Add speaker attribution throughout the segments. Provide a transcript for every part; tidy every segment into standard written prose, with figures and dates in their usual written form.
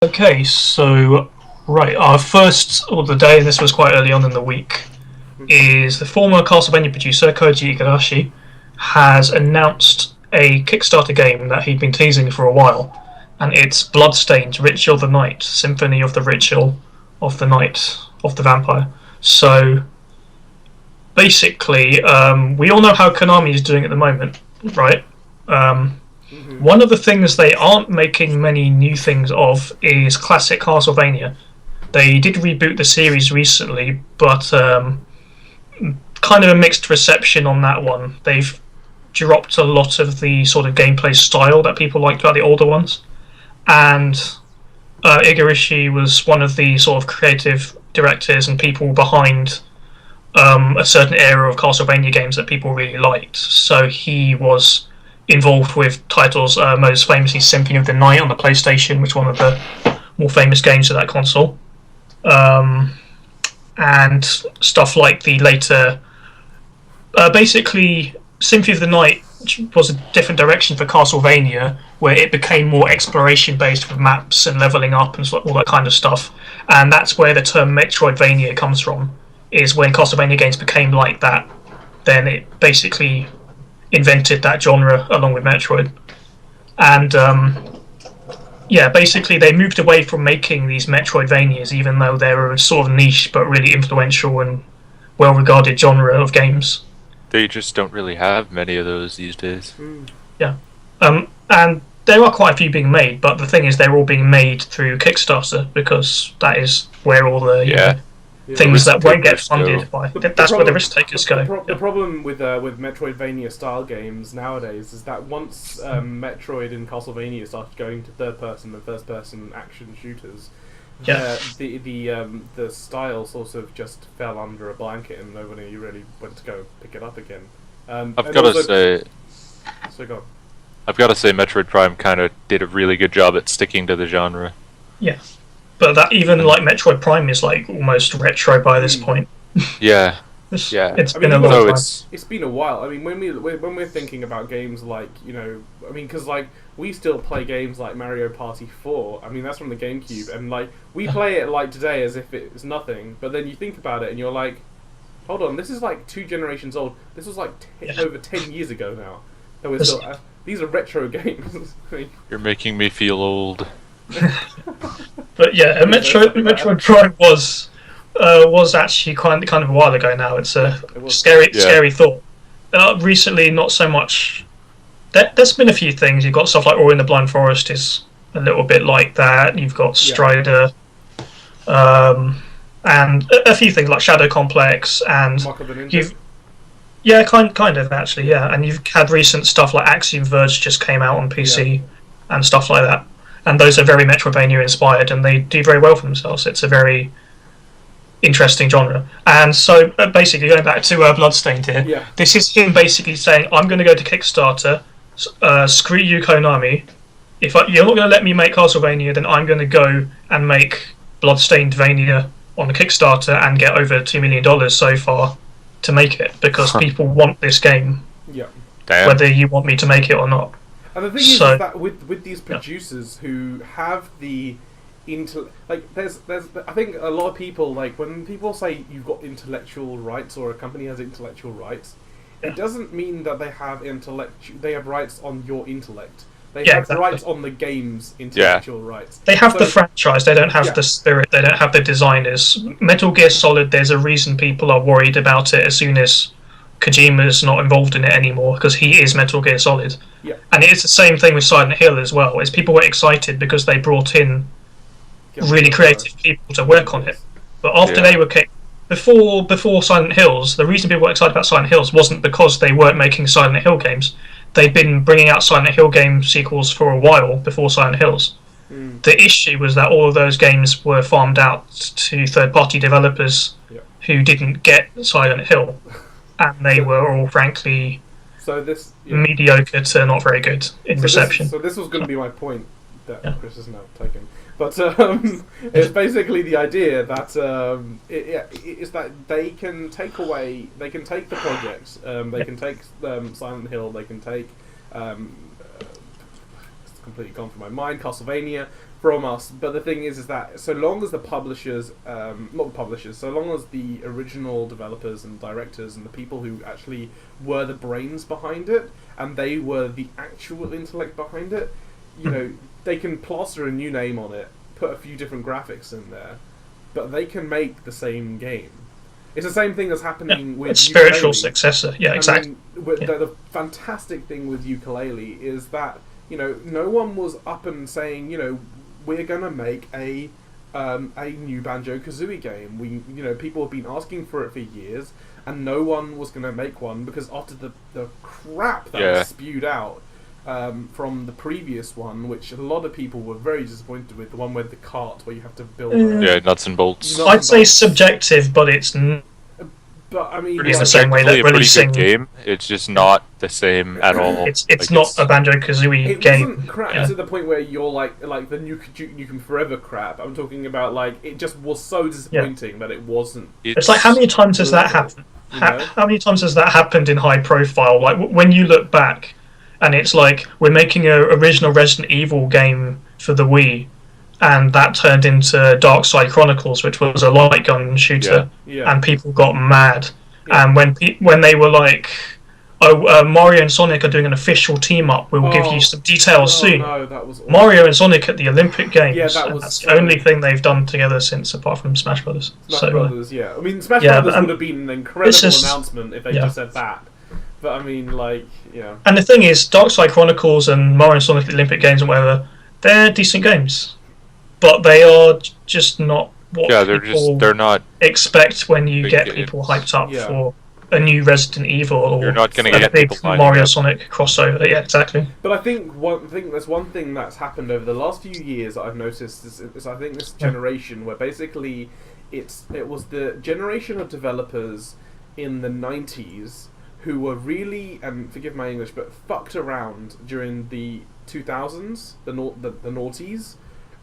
Speaker 1: Okay, so right, our first of the day, and this was quite early on in the week, is the former Castlevania producer Koji Igarashi has announced a Kickstarter game that he'd been teasing for a while, and it's Bloodstained, Ritual of the Night, Symphony of the Ritual of the Night of the Vampire. So basically, we all know how Konami is doing at the moment, right? One of the things they aren't making many new things of is classic Castlevania. They did reboot the series recently, but kind of a mixed reception on that one. They've dropped a lot of the sort of gameplay style that people liked about the older ones, and Igarashi was one of the sort of creative directors and people behind a certain era of Castlevania games that people really liked. So he was involved with titles, most famously Symphony of the Night on the PlayStation, which is one of the more famous games of that console, and stuff like the later, basically Symphony of the Night was a different direction for Castlevania, where it became more exploration based with maps and leveling up and all that kind of stuff, and that's where the term Metroidvania comes from, is when Castlevania games became like that, then it basically invented that genre along with Metroid. And basically they moved away from making these Metroidvanias, even though they were a sort of niche but really influential and well-regarded genre of games.
Speaker 2: They just don't really have many of those these days.
Speaker 1: Yeah. And there are quite a few being made, but the thing is they're all being made through Kickstarter, because that is where all the things that won't get funded by. That's where the risk takers go.
Speaker 3: The problem with Metroidvania style games nowadays is that once Metroid and Castlevania started going to third person and first person action shooters, the style sort of just fell under a blanket and nobody really went to go pick it up again.
Speaker 2: I've got to say, Metroid Prime kind of did a really good job at sticking to the genre.
Speaker 1: Yeah. But that even like Metroid Prime is like almost retro by this point.
Speaker 2: Yeah,
Speaker 1: It's
Speaker 2: I
Speaker 1: been
Speaker 2: mean,
Speaker 1: a long time.
Speaker 3: It's been a while. I mean, when we're thinking about games like, because like we still play games like Mario Party 4. I mean, that's from the GameCube, and like we play it like today as if it's nothing. But then you think about it, and you're like, hold on, this is like 2 generations old. This was like over 10 years ago now. And we're still, these are retro games.
Speaker 2: You're making me feel old.
Speaker 1: But yeah, Metroid Prime was actually kind of a while ago now. It's a scary thought. Recently, not so much. There's been a few things. You've got stuff like Ori in the Blind Forest is a little bit like that. You've got Strider, and a few things like Shadow Complex, and kind of actually, yeah. And you've had recent stuff like Axiom Verge just came out on PC and stuff like that. And those are very Metroidvania inspired, and they do very well for themselves. It's a very interesting genre. And so, basically, going back to Bloodstained here, this is him basically saying, I'm going to go to Kickstarter, screw you, Konami. If you're not going to let me make Castlevania, then I'm going to go and make Bloodstained Vania on the Kickstarter and get over $2 million so far to make it, because people want this game, whether you want me to make it or not.
Speaker 3: And the thing is that with these producers who have the there's I think a lot of people, like when people say you've got intellectual rights or a company has intellectual rights, it doesn't mean that they have rights on your intellect. They have rights on the game's intellectual rights.
Speaker 1: They have the franchise, they don't have the spirit, they don't have the designers. Metal Gear Solid, there's a reason people are worried about it as soon as Kojima's not involved in it anymore, because he is Metal Gear Solid.
Speaker 3: Yeah.
Speaker 1: And it's the same thing with Silent Hill as well, is people were excited because they brought in really creative people to work on it. But after they were kicked, before Silent Hills, the reason people were excited about Silent Hills wasn't because they weren't making Silent Hill games. They'd been bringing out Silent Hill game sequels for a while before Silent Hills. The issue was that all of those games were farmed out to third-party developers who didn't get Silent Hill. And they were all, frankly, mediocre to not very good in reception.
Speaker 3: So this was going to be my point that Chris has now taken. But it's basically the idea that is that they can take the projects, they can take Silent Hill, they can take it's completely gone from my mind, Castlevania, from us. But the thing is that so long as the publishers, not the publishers, so long as the original developers and directors and the people who actually were the brains behind it, and they were the actual intellect behind it, you know, they can plaster a new name on it, put a few different graphics in there, but they can make the same game. It's the same thing that's happening with
Speaker 1: spiritual
Speaker 3: Yooka-Laylee.
Speaker 1: Successor. Yeah, exactly.
Speaker 3: The fantastic thing with Yooka-Laylee is that, you know, no one was up and saying, you know, we're gonna make a new Banjo-Kazooie game. You know, people have been asking for it for years, and no one was gonna make one because after the crap that was spewed out from the previous one, which a lot of people were very disappointed with, the one with the cart where you have to build.
Speaker 2: Nuts and bolts.
Speaker 1: I'd say subjective, but it's.
Speaker 3: But I mean,
Speaker 1: in the same way that releasing
Speaker 2: a pretty good game, it's just not the same at all.
Speaker 1: It's not a Banjo-Kazooie game.
Speaker 3: It wasn't crap to the point where you're like the Nukem Forever crap. I'm talking about like it just was so disappointing that it wasn't.
Speaker 1: It's like, how many times has that happened? How many times has that happened in high profile? Like when you look back, and it's like we're making an original Resident Evil game for the Wii, and that turned into Dark Side Chronicles, which was a light gun shooter, and people got mad. And when they were like, "Oh, Mario and Sonic are doing an official team up. We'll give you some details soon."
Speaker 3: No, that was awful.
Speaker 1: Mario and Sonic at the Olympic Games. That's
Speaker 3: so
Speaker 1: the only thing they've done together since, apart from Smash Brothers.
Speaker 3: Smash Brothers, I mean, Smash Brothers would have been an incredible announcement if they just said that. But I mean, like, And the
Speaker 1: thing is, Dark Side Chronicles and Mario and Sonic at the Olympic Games and whatever, they're decent games, but they are just not what
Speaker 2: they're not
Speaker 1: expect when you get people hyped up for a new Resident Evil or
Speaker 2: you're not going to get
Speaker 1: a big
Speaker 2: people
Speaker 1: Mario Sonic crossover. Yeah, exactly.
Speaker 3: But I think there's one thing that's happened over the last few years that I've noticed is I think this generation where basically it was the generation of developers in the 90s who were really, and forgive my English, but fucked around during the 2000s, the noughties,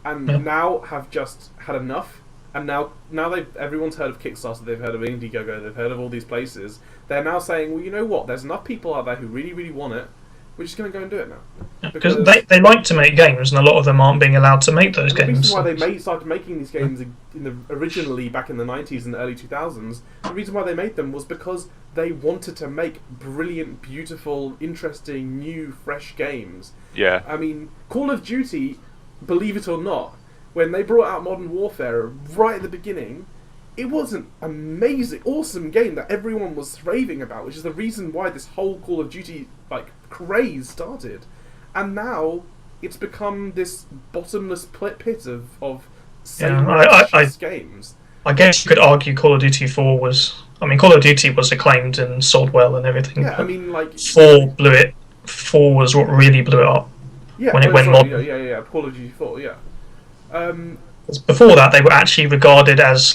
Speaker 3: and now have just had enough. And now everyone's heard of Kickstarter, they've heard of Indiegogo, they've heard of all these places. They're now saying, well, you know what? There's enough people out there who really, really want it. We're just going to go and do it now.
Speaker 1: Because they like to make games, and a lot of them aren't being allowed to make those games.
Speaker 3: The reason why they started making these games originally back in the 90s and the early 2000s, the reason why they made them was because they wanted to make brilliant, beautiful, interesting, new, fresh games.
Speaker 2: Yeah.
Speaker 3: I mean, Call of Duty, believe it or not, when they brought out Modern Warfare right at the beginning, it was an amazing, awesome game that everyone was raving about, which is the reason why this whole Call of Duty craze started. And now it's become this bottomless pit of games.
Speaker 1: I guess you could argue Call of Duty 4 was... I mean, Call of Duty was acclaimed and sold well and everything.
Speaker 3: Yeah, I mean,
Speaker 1: 4 blew it. 4 was what really blew it up.
Speaker 3: Yeah,
Speaker 1: when it went modern.
Speaker 3: Yeah, Call of Duty 4, yeah.
Speaker 1: Before that, they were actually regarded as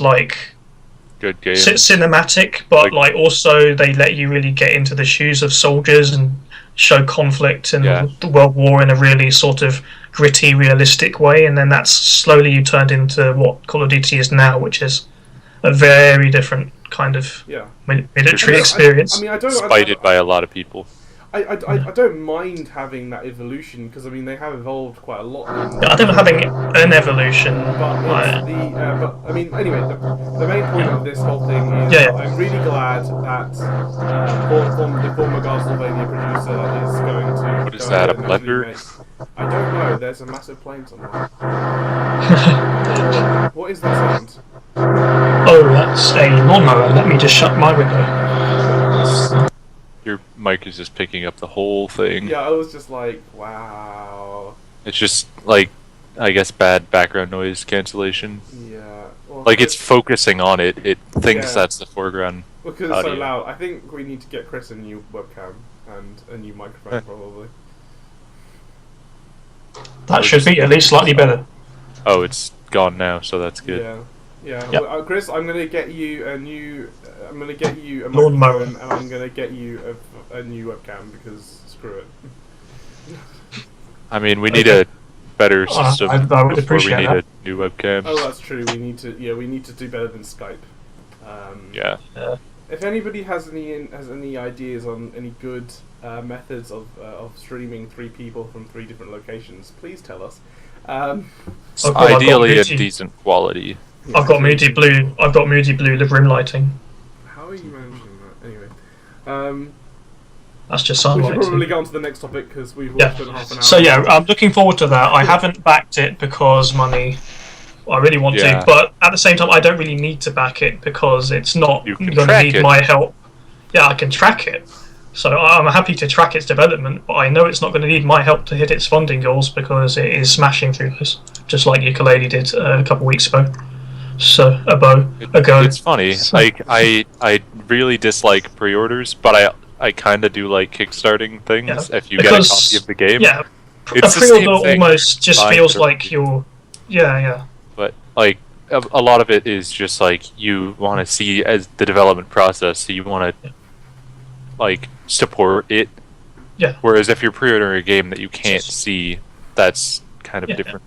Speaker 2: good game,
Speaker 1: cinematic, but also they let you really get into the shoes of soldiers and show conflict in the World War in a really sort of gritty, realistic way. And then that's slowly turned into what Call of Duty is now, which is a very different kind of military experience.
Speaker 2: Spited by a lot of people.
Speaker 3: I don't mind having that evolution because I mean they have evolved quite a lot.
Speaker 1: I don't mind having an evolution,
Speaker 3: but I mean anyway, the main point of this whole thing is I'm really glad that the former Castlevania producer is going to.
Speaker 2: What is that? A blender?
Speaker 3: I don't know. There's a massive plane somewhere. What is that sound?
Speaker 1: Oh, that's a lawnmower. Let me just shut my window.
Speaker 2: Your mic is just picking up the whole thing.
Speaker 3: Yeah, I was just like, wow.
Speaker 2: It's just, I guess bad background noise cancellation.
Speaker 3: Yeah. Well,
Speaker 2: it's focusing on it. It thinks that's the foreground
Speaker 3: because
Speaker 2: audio.
Speaker 3: It's so loud. I think we need to get Chris a new webcam and a new microphone, probably.
Speaker 1: That should be at least slightly better.
Speaker 2: Oh, it's gone now, so that's good.
Speaker 3: Yeah.
Speaker 1: Yep.
Speaker 3: Well, Chris, I'm gonna get you a new. I'm gonna get you a
Speaker 1: lawnmower,
Speaker 3: and I'm gonna get you a new webcam because screw it.
Speaker 2: I mean, we need a better system
Speaker 1: I would appreciate
Speaker 2: we need
Speaker 1: that.
Speaker 2: a new webcam.
Speaker 3: Oh, that's true. We need to do better than Skype.
Speaker 2: Yeah.
Speaker 3: If anybody has any ideas on any good methods of streaming 3 people from 3 different locations, please tell us. Um,
Speaker 1: Oh, God, I've got
Speaker 2: Ideally, a
Speaker 1: Moody-
Speaker 2: decent quality.
Speaker 1: I've got moody blue. I've got moody blue rim lighting.
Speaker 3: how are you managing that? Anyway,
Speaker 1: That's just
Speaker 3: we should
Speaker 1: sunlight.
Speaker 3: probably go on to the next topic because we've
Speaker 1: Yeah.
Speaker 3: spent half an hour.
Speaker 1: So yeah, I'm looking forward to that. I haven't backed it because money. I really want
Speaker 2: Yeah.
Speaker 1: to, but at the same time, I don't really need to back it because it's not
Speaker 2: You can
Speaker 1: going to
Speaker 2: track
Speaker 1: need
Speaker 2: it.
Speaker 1: my help. Yeah, I can track it. So I'm happy to track its development, but I know it's not going to need my help to hit its funding goals because it is smashing through this, just like Ukulele did a couple weeks ago. So ago.
Speaker 2: It's funny.
Speaker 1: So-
Speaker 2: Like I really dislike pre-orders, but I kind of do like kickstarting things.
Speaker 1: Yeah,
Speaker 2: If you get a
Speaker 1: because-
Speaker 2: copy of the game,
Speaker 1: Yeah,
Speaker 2: It's
Speaker 1: a
Speaker 2: the same
Speaker 1: pre-order
Speaker 2: thing.
Speaker 1: almost just
Speaker 2: Fine
Speaker 1: feels
Speaker 2: for
Speaker 1: like
Speaker 2: people.
Speaker 1: you're. Yeah.
Speaker 2: but like a lot of it is just like you want to see as the development process, so you want to like support it.
Speaker 1: Yeah.
Speaker 2: Whereas if you're pre-ordering a game that you can't see, that's kind of
Speaker 1: Yeah.
Speaker 2: different.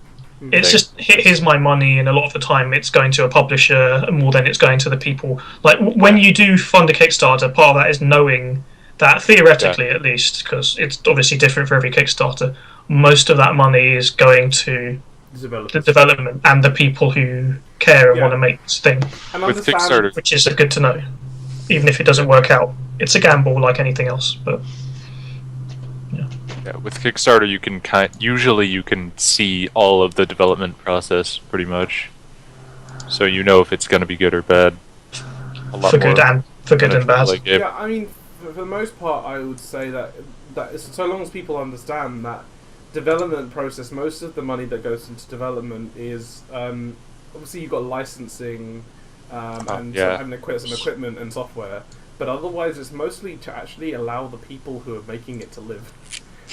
Speaker 1: It's just here's my money, and a lot of the time it's going to a publisher more than it's going to the people. Like when you do fund a Kickstarter, part of that is knowing that theoretically, at least, because it's obviously different for every Kickstarter, most of that money is going to the development and the people who care and
Speaker 3: Yeah.
Speaker 1: want to make this thing,
Speaker 3: And
Speaker 2: With
Speaker 3: understand-
Speaker 2: Kickstarter,
Speaker 1: which is good to know, even if it doesn't work out. It's a gamble like anything else, but
Speaker 2: yeah, with Kickstarter, you can usually you can see all of the development process pretty much, so you know if it's going to be good or bad. A lot
Speaker 1: for good
Speaker 2: more
Speaker 1: and for good
Speaker 2: than
Speaker 1: and bad.
Speaker 2: like if-
Speaker 3: Yeah, I mean, for the most part, I would say that so long as people understand that development process, most of the money that goes into development is obviously you've got licensing and
Speaker 2: yeah.
Speaker 3: some equipment and software, but otherwise it's mostly to actually allow the people who are making it to live.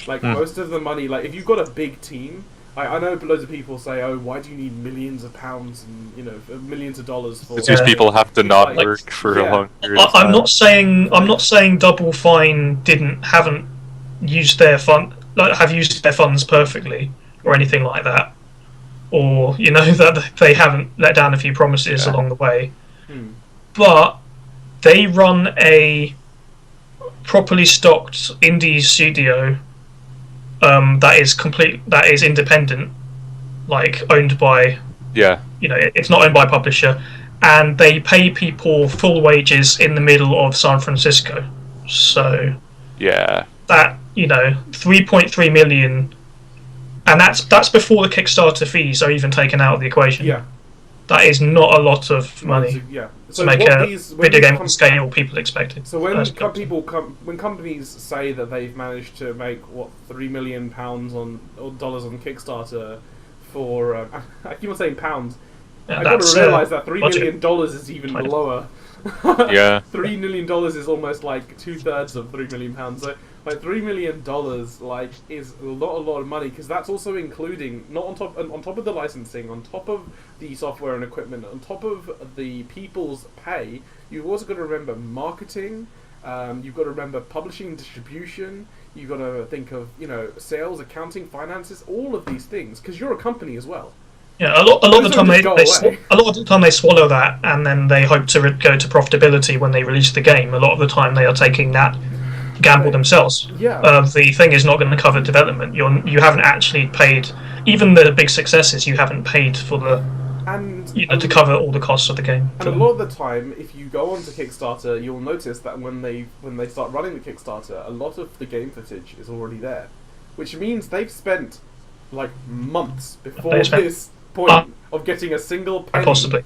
Speaker 3: Like most of the money, like if you've got a big team, I know loads of people say, "Oh, why do you need millions of pounds and millions of dollars for?"
Speaker 2: It's just people have to not
Speaker 3: Like-
Speaker 2: work for
Speaker 3: yeah.
Speaker 2: a long period of time.
Speaker 1: I'm not saying Double Fine haven't used their have used their funds perfectly or anything like that, or that they haven't let down a few promises
Speaker 2: Yeah.
Speaker 1: along the way.
Speaker 3: Hmm.
Speaker 1: But they run a properly stocked indie studio that is independent, like owned by
Speaker 2: Yeah,
Speaker 1: it's not owned by a publisher, and they pay people full wages in the middle of San Francisco. So
Speaker 2: yeah,
Speaker 1: that 3.3 million, and that's before the Kickstarter fees are even taken out of the equation.
Speaker 3: Yeah.
Speaker 1: That is not a lot of money
Speaker 3: Yeah.
Speaker 1: to make
Speaker 3: what
Speaker 1: a
Speaker 3: these- when
Speaker 1: video
Speaker 3: these
Speaker 1: game on the scale people expected.
Speaker 3: So when
Speaker 1: That's-
Speaker 3: when companies say that they've managed to make £3 million or dollars on Kickstarter for I keep on saying pounds.
Speaker 1: Yeah,
Speaker 3: I got
Speaker 1: that's,
Speaker 3: to realise that $3
Speaker 1: budget.
Speaker 3: million is even
Speaker 1: Kind of.
Speaker 3: lower.
Speaker 2: Yeah.
Speaker 3: $3 million is almost like 2/3 of £3 million. So like $3 million like is a lot of money, because that's also including not on top of the licensing, on top of the software and equipment, on top of the people's pay. You've also got to remember marketing. You've got to remember publishing and distribution. You've got to think of sales, accounting, finances, all of these things, because you're a company as well.
Speaker 1: Yeah, a lot of the
Speaker 3: Those
Speaker 1: time
Speaker 3: don't just go away.
Speaker 1: a lot of the time they swallow that, and then they hope to go to profitability when they release the game. A lot of the time they are taking that gamble themselves.
Speaker 3: Yeah.
Speaker 1: The thing is not going to cover development. You haven't actually paid, even the big successes. You haven't paid for the
Speaker 3: And
Speaker 1: to cover all the costs of the game.
Speaker 3: And a lot of the time, if you go onto Kickstarter, you'll notice that when they start running the Kickstarter, a lot of the game footage is already there, which means they've spent like months before this point of getting a single penny,
Speaker 1: possibly.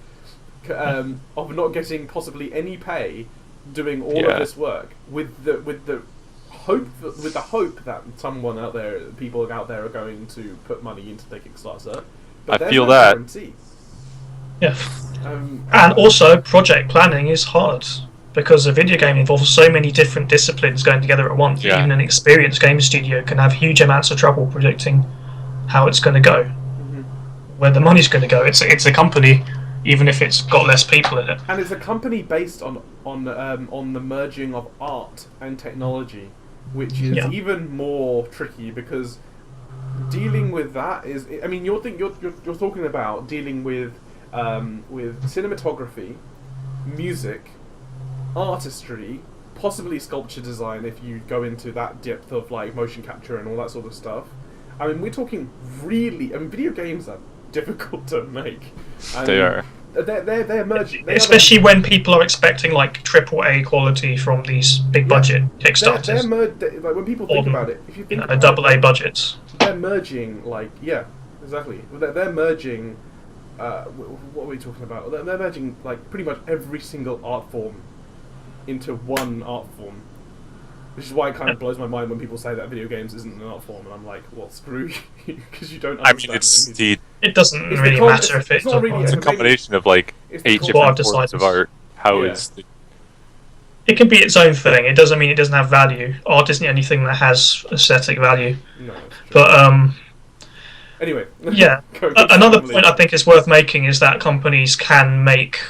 Speaker 3: of not getting possibly any pay, doing all
Speaker 2: Yeah.
Speaker 3: of this work with the hope that someone out there, people out there, are going to put money into the Kickstarter. But
Speaker 2: I
Speaker 3: there's
Speaker 2: feel
Speaker 3: no
Speaker 2: that.
Speaker 3: guarantee.
Speaker 1: Yeah.
Speaker 3: And
Speaker 1: And also, project planning is hard because a video game involves so many different disciplines going together at once.
Speaker 2: Yeah.
Speaker 1: Even an experienced game studio can have huge amounts of trouble predicting how it's going to go, where the money's going to go. It's a company, even if it's got less people in it.
Speaker 3: And it's a company based on the merging of art and technology, which is even more tricky, because dealing with that is, I mean, you're talking about dealing with cinematography, music, artistry, possibly sculpture design if you go into that depth of like motion capture and all that sort of stuff. I mean, we're talking really. I mean, video games are difficult to make.
Speaker 2: They are.
Speaker 3: They're emerging.
Speaker 1: Especially when people are expecting like AAA quality from these big budget Kickstarters.
Speaker 3: Like when people think about it, if you think about
Speaker 1: AA budgets,
Speaker 3: they're merging. Like exactly. They're merging. What are we talking about? They're merging like pretty much every single art form into one art form. Which is why it kind of blows my mind when people say that video games isn't an art form, and I'm like, well, screw you, because you don't understand.
Speaker 1: It doesn't really matter if it's
Speaker 3: not really
Speaker 2: a combination of like 8 different forms of art.
Speaker 1: It can be its own thing. It doesn't mean it doesn't have value. Art isn't anything that has aesthetic value.
Speaker 3: No,
Speaker 1: but
Speaker 3: anyway,
Speaker 1: yeah. Another point I think is worth making is that companies can make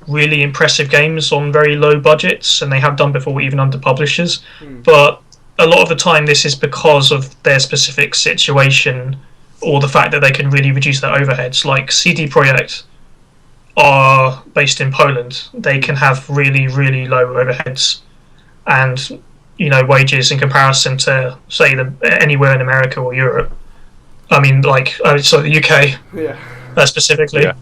Speaker 1: really impressive games on very low budgets, and they have done before, even under publishers. But a lot of the time, this is because of their specific situation or the fact that they can really reduce their overheads. Like CD Projekt are based in Poland; they can have really, really low overheads, and wages in comparison to say anywhere in America or Europe. I mean, like the UK, specifically.
Speaker 2: Yeah.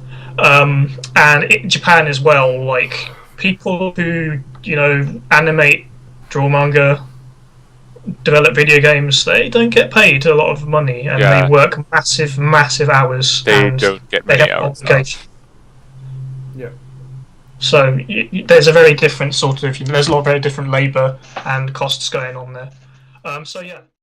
Speaker 1: And Japan as well, like people who animate, draw manga, develop video games, they don't get paid a lot of money, and they work massive hours.
Speaker 2: They
Speaker 1: and
Speaker 2: don't get many hours.
Speaker 3: Yeah.
Speaker 1: So there's a very different sort of there's a lot of very different labour and costs going on there. So yeah.